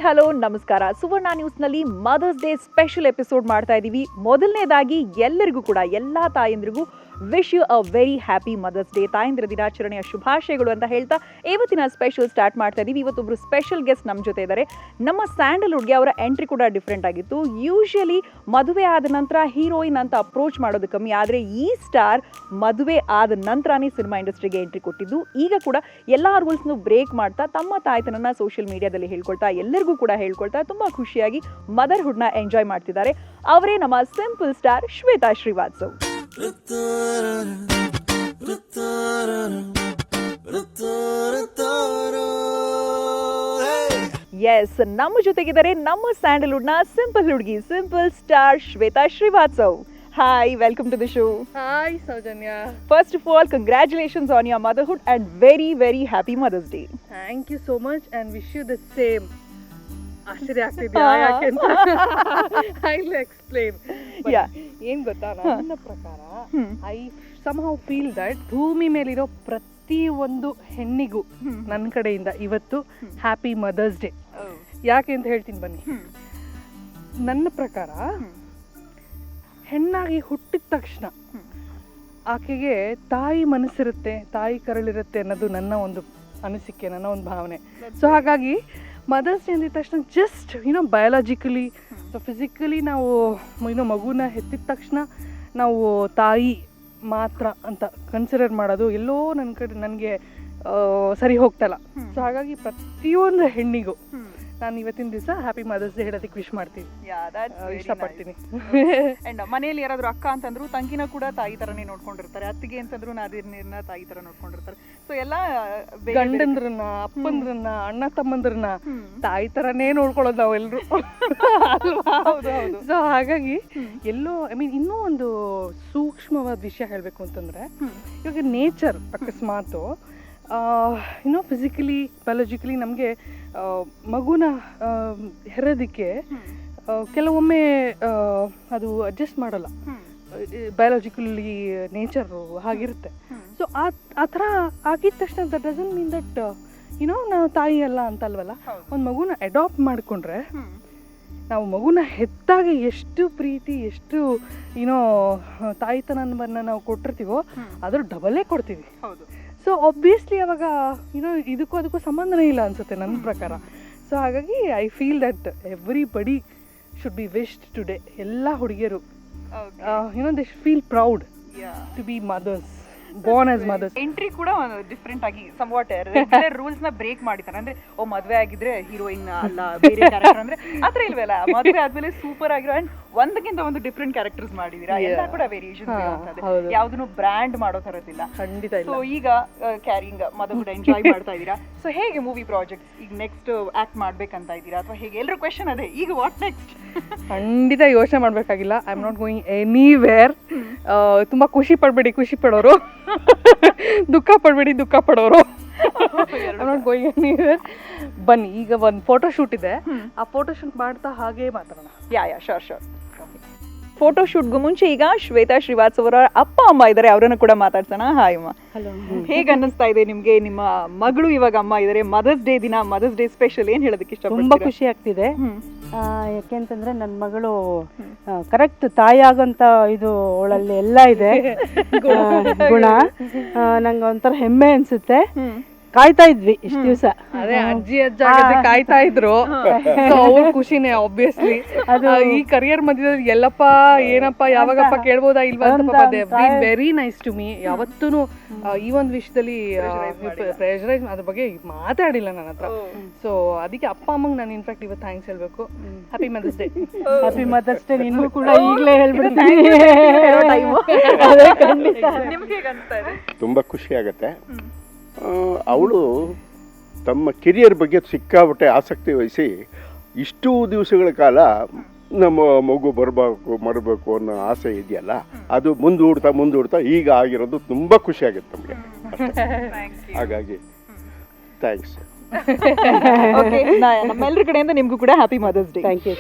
Hello ನಮಸ್ಕಾರ. ಸುವರ್ಣ ನ್ಯೂಸ್ನಲ್ಲಿ Mother's Day special episode ಮಾಡ್ತಾ ಇದ್ದೀವಿ. ಮೊದಲನೇದಾಗಿ ಎಲ್ಲರಿಗೂ ಕೂಡ ಎಲ್ಲ ತಾಯಂದ್ರಿಗೂ wish you a very happy mother's Day, ತಾಯಂದಿರ ದಿನಾಚರಣೆಯ ಶುಭಾಶಯಗಳು ಅಂತ ಹೇಳ್ತಾ ಇವತ್ತಿನ ಸ್ಪೆಷಲ್ ಸ್ಟಾರ್ಟ್ ಮಾಡ್ತಾ ಇದ್ದೀವಿ. ಇವತ್ತೊಬ್ರು ಸ್ಪೆಷಲ್ ಗೆಸ್ಟ್ ನಮ್ಮ ಜೊತೆ ಇದ್ದಾರೆ. ನಮ್ಮ ಸ್ಯಾಂಡಲ್ವುಡ್ಗೆ ಅವರ ಎಂಟ್ರಿ ಕೂಡ ಡಿಫ್ರೆಂಟ್ ಆಗಿತ್ತು. ಯೂಶಲಿ ಮದುವೆ ಆದ ನಂತರ ಹೀರೋಯಿನ್ ಅಂತ ಅಪ್ರೋಚ್ ಮಾಡೋದು ಕಮ್ಮಿ, ಆದರೆ ಈ ಸ್ಟಾರ್ ಮದುವೆ ಆದ ನಂತರನೇ ಸಿನಿಮಾ ಇಂಡಸ್ಟ್ರಿಗೆ ಎಂಟ್ರಿ ಕೊಟ್ಟಿದ್ದು. ಈಗ ಕೂಡ ಎಲ್ಲ ರೂಲ್ಸ್ನು ಬ್ರೇಕ್ ಮಾಡ್ತಾ ತಮ್ಮ ತಾಯ್ತನನ್ನ ಸೋಷಿಯಲ್ ಮೀಡಿಯಾದಲ್ಲಿ ಹೇಳ್ಕೊಳ್ತಾ ಎಲ್ಲರಿಗೂ ಕೂಡ ಹೇಳ್ಕೊಳ್ತಾ ತುಂಬಾ ಖುಷಿಯಾಗಿ ಮದರ್ಹುಡ್ನ ಎಂಜಾಯ್ ಮಾಡ್ತಿದ್ದಾರೆ. ಅವರೇ ನಮ್ಮ simple star Shweta Srivastav. Yes, ನಮ್ಮ ಜೊತೆಗಿದ್ದಾರೆ ನಮ್ಮ ಸ್ಯಾಂಡಲ್ವುಡ್ನ ಸಿಂಪಲ್ ಹುಡುಗಿ, simple star Shweta Srivastav. Hi, welcome to the show. Hi, Saujanya. First of all, congratulations on your motherhood and very, very happy Mother's Day. Thank you so much and wish you the same. ಆಶ್ಚರ್ಯ ಆಗ್ತಿದ್ಯಾ ಯಾಕೆ ಅಂತ I will explain. ಏನ್ ಗೊತ್ತಾ, ನನ್ನ ಪ್ರಕಾರ I somehow feel that ಭೂಮಿ ಮೇಲಿರೋ ಪ್ರತಿ ಒಂದು ಹೆಣ್ಣಿಗೂ ನನ್ನ ಕಡೆಯಿಂದ ಇವತ್ತು ಹ್ಯಾಪಿ ಮದರ್ಸ್ ಡೇ. ಯಾಕೆ ಅಂತ ಹೇಳ್ತೀನಿ ಬನ್ನಿ. ನನ್ನ ಪ್ರಕಾರ ಹೆಣ್ಣಾಗಿ ಹುಟ್ಟಿದ ತಕ್ಷಣ ಆಕೆಗೆ ತಾಯಿ ಮನಸ್ಸಿರುತ್ತೆ, ತಾಯಿ ಕರಳಿರುತ್ತೆ ಅನ್ನೋದು ನನ್ನ ಒಂದು ಅನಿಸಿಕೆ, ನನ್ನ ಒಂದು ಭಾವನೆ. ಸೊ ಹಾಗಾಗಿ ಮದರ್ಸ್ ಡೇ ಅಂದಿದ ತಕ್ಷಣ ಜಸ್ಟ್ ಬಯಾಲಜಿಕಲಿ ಸೊ ಫಿಸಿಕಲಿ ನಾವು ಮಗುನ ಹೆತ್ತಿದ ತಕ್ಷಣ ನಾವು ತಾಯಿ ಮಾತ್ರ ಅಂತ ಕನ್ಸಿಡರ್ ಮಾಡೋದು ಎಲ್ಲೋ ನನ್ನ ಕಡೆ ನನಗೆ ಸರಿ ಹೋಗ್ತಲ್ಲ. ಸೊ ಹಾಗಾಗಿ ಪ್ರತಿಯೊಂದು ಹೆಣ್ಣಿಗೂ ನಾನು ಇವತ್ತಿನ ದಿವಸ ಹ್ಯಾಪಿ ಮದರ್ಸ್ ಡೇ ಹೇಳೋದಕ್ಕೆ ವಿಶ್ ಮಾಡ್ತೀನಿ, ಇಷ್ಟಪಡ್ತೀನಿ. ಅಂಡ್ ಮನೆಯಲ್ಲಿ ಯಾರಾದ್ರೂ ಅಕ್ಕ ಅಂತಂದ್ರು ತಂಗಿನ ಕೂಡ ತಾಯಿ ತರನೇ ನೋಡ್ಕೊಂಡಿರ್ತಾರೆ, ಅತ್ತಿಗೆ ಅಂತಂದ್ರು ನಾದಿರ್ನ ತಾಯಿ ತರ ನೋಡ್ಕೊಂಡಿರ್ತಾರೆ. ಸೊ ಎಲ್ಲ ಗಂಡಂದ್ರನ್ನ, ಅಪ್ಪಂದ್ರನ್ನ, ಅಣ್ಣ ತಮ್ಮಂದ್ರನ್ನ ತಾಯಿ ತರನೇ ನೋಡ್ಕೊಳ್ಳೋದು ನಾವೆಲ್ಲರೂ ಅಲ್ವಾ? ಸೊ ಹಾಗಾಗಿ ಎಲ್ಲೋ ಇನ್ನೂ ಒಂದು ಸೂಕ್ಷ್ಮವಾದ ವಿಷಯ ಹೇಳಬೇಕು ಅಂತಂದ್ರೆ, ಇವಾಗ ನೇಚರ್ ಅಕಸ್ಮಾತು ಫಿಸಿಕಲಿ ಬಯಾಲಜಿಕಲಿ ನಮಗೆ ಮಗುನ ಹೆರೋದಕ್ಕೆ ಕೆಲವೊಮ್ಮೆ ಅದು ಅಡ್ಜಸ್ಟ್ ಮಾಡಲ್ಲ, ಬಯಾಲಜಿಕಲಿ ನೇಚರು ಹಾಗಿರುತ್ತೆ. ಸೊ ಆ ಥರ ಆಗಿದ ತಕ್ಷಣ ದಟ್ ಡಸಂಟ್ ಮೀನ್ ದಟ್ ನಾವು ತಾಯಿ ಅಲ್ಲ ಅಂತಲ್ವಲ್ಲ. ಒಂದು ಮಗುನ ಅಡಾಪ್ಟ್ ಮಾಡಿಕೊಂಡ್ರೆ ನಾವು ಮಗುನ ಹೆತ್ತಾಗ ಎಷ್ಟು ಪ್ರೀತಿ, ಎಷ್ಟು ತಾಯಿತನವನ್ನು ನಾವು ಕೊಟ್ಟಿರ್ತೀವೋ ಅದ್ರ ಡಬಲೇ ಕೊಡ್ತೀವಿ. ಸೊ ಆಬ್ವಿಯಸ್ಲಿ ಅವಾಗ ಇದಕ್ಕೂ ಅದಕ್ಕೂ ಸಂಬಂಧನೇ ಇಲ್ಲ ಅನ್ಸುತ್ತೆ ನನ್ನ ಪ್ರಕಾರ. ಸೊ ಹಾಗಾಗಿ I feel that everybody should be wished today. ಎಲ್ಲ ಹುಡುಗಿಯರು they should feel proud to be mothers, born as mothers. Entry ಕೂಡ ಡಿಫ್ರೆಂಟ್ ಆಗಿ somewhat ರೆಗ್ಯುಲರ್ ರೂಲ್ಸ್ ನ ಬ್ರೇಕ್ ಮಾಡಿದ್ದಾರೆ. ಅಂದ್ರೆ ಮದುವೆ ಆಗಿದ್ರೆ ಹೀರೋಯಿನ್ ಅಲ್ಲ ಬೇರೆ ಕ್ಯಾರೆಕ್ಟರ್ ಅಂದ್ರೆ ಆತರ ಇಲ್ವಲ್ಲ. ಮದುವೆ ಆದ್ಮೇಲೆ ಸೂಪರ್ ಆಗಿರೋ ಅಂಡ್ ಒಂದಕ್ಕಿಂತ ಒಂದು ಡಿಫ್ರೆಂಟ್ ಕ್ಯಾರೆಕ್ಟರ್ಸ್ ಮಾಡಿದೀರಾ. ಎಲ್ಲ ಕೂಡ ವೇರಿಯೇಷನ್ ಯಾವ್ದನ್ನು ಬ್ರ್ಯಾಂಡ್ ಮಾಡೋ ತರದಿಲ್ಲ. ಖಂಡಿತ. ಸೊ ಈಗ ಕ್ಯಾರಿಂಗ್ ಮದರ್ಹುಡ್ ಎಂಜಾಯ್ ಮಾಡ್ತಾ ಇದೀರಾ. ಸೊ ಹೇಗೆ ಮೂವಿ ಪ್ರಾಜೆಕ್ಟ್ ಈಗ ನೆಕ್ಸ್ಟ್ ಆಕ್ಟ್ ಮಾಡ್ಬೇಕಂತ ಇದ್ದೀರಾ ಅಥವಾ ಹೇಗೆ? ಎಲ್ಲರೂ ಕ್ವೆಶನ್ ಅದೇ, ಈಗ ವಾಟ್ ನೆಕ್ಸ್ಟ್? ಖಂಡಿತ ಯೋಚನೆ ಮಾಡ್ಬೇಕಾಗಿಲ್ಲ. I am not going anywhere. ತುಂಬಾ ಖುಷಿ ಪಡ್ಬೇಡಿ ಖುಷಿ ಪಡೋರು, ದುಃಖ ಪಡ್ಬೇಡಿ ದುಃಖ ಪಡೋರು. I not going anywhere. ಬನ್ನಿ, ಈಗ ಒಂದು ಫೋಟೋ ಶೂಟ್ ಇದೆ, ಆ ಫೋಟೋ ಶೂಟ್ ಮಾಡ್ತಾ ಹಾಗೆ ಮಾತಾಡೋಣ. ಶೋರ್. ಫೋಟೋ ಶೂಟ್ಗೂ ಮುಂಚೆ ಈಗ ಶ್ವೇತಾ ಶ್ರೀವಾತ್ಸವ್ ಅವರ ಅಪ್ಪ ಅಮ್ಮ ಇದ್ದಾರೆ, ಅವರನ್ನು ಕೂಡ ಮಾತಾಡ್ಸೋಣ. ಹಾಯ್ ಅಮ್ಮ. ಹಲೋ. ಹೇಗೆ ಅನ್ನಿಸ್ತಾ ಇದೆ ನಿಮ್ಗೆ? ನಿಮ್ಮ ಮಗಳು ಇವಾಗ ಅಮ್ಮ ಇದ್ದಾರೆ, ಮದರ್ಸ್ ಡೇ ದಿನ, ಮದರ್ಸ್ ಡೇ ಸ್ಪೆಷಲ್ ಏನ್ ಹೇಳೋದಕ್ಕೆ ಇಷ್ಟ? ತುಂಬಾ ಖುಷಿ ಆಗ್ತಿದೆ. ಯಾಕೆಂತಂದ್ರೆ ನನ್ನ ಮಗಳು ಕರೆಕ್ಟ್ ತಾಯಿ ಆಗೋಂತ ಇದು ಅವಳಲ್ಲಿ ಎಲ್ಲ ಇದೆ ಗುಣ. ನಂಗೆ ಒಂಥರ ಹೆಮ್ಮೆ ಅನ್ಸುತ್ತೆ. ಕಾಯ್ತಾ ಇದ್ವಿ ಇಷ್ಟು ದಿವಸ. ಅದೇ ಅಜ್ಜಿ ಅಜ್ಜ ಕಾಯ್ತಾ ಇದ್ರು. ಅವ್ರ ಖುಷಿನೇ ಆಬ್ವಿಯಸ್ಲಿ. ಈ ಕರಿಯರ್ ಮಧ್ಯದಲ್ಲಿ ಎಲ್ಲಪ್ಪ ಏನಪ್ಪ ಯಾವಾಗಪ್ಪ ಕೇಳ್ಬೋದಾ ಇಲ್ವಾ ಅಂತ. Very nice to me. ಯಾವತ್ತೂ ಈ ಒಂದು ವಿಷಯದಲ್ಲಿ ಪ್ರೆಷರೈಸ್ ಅದ್ರ ಬಗ್ಗೆ ಮಾತಾಡಿಲ್ಲ ನನ್ನ ಹತ್ರ. ಸೊ ಅದಕ್ಕೆ ಅಪ್ಪ ಅಮ್ಮಂಗೆ ನಾನು ಇನ್ಫ್ಯಾಕ್ಟ್ ಇವತ್ತು ಥ್ಯಾಂಕ್ಸ್ ಹೇಳ್ಬೇಕು. Happy mother's day. Happy mother's day. ನಿನ್ಗೂ ಕೂಡ ಈಗಲೇ ಹೇಳ್ಬಿಡ್ತೀನಿ. ತುಂಬಾ ಖುಷಿ ಆಗತ್ತೆ. ಅವಳು ತಮ್ಮ ಕೆರಿಯರ್ ಬಗ್ಗೆ ಸಿಕ್ಕಾಪಟ್ಟೆ ಆಸಕ್ತಿ ವಹಿಸಿ ಇಷ್ಟು ದಿವಸಗಳ ಕಾಲ ನಮ್ಮ ಮಗು ಮರಬೇಕು ಅನ್ನೋ ಆಸೆ ಇದೆಯಲ್ಲ, ಅದು ಮುಂದೂಡ್ತಾ ಈಗ ಆಗಿರೋದು ತುಂಬ ಖುಷಿ ಆಗುತ್ತೆ ನಮಗೆ. ಹಾಗಾಗಿ ಥ್ಯಾಂಕ್ಸ್. ನಮ್ಮೆಲ್ಲರ ಕಡೆಯಿಂದ ನಿಮಗೂ ಕೂಡ happy mother's day. Thank you.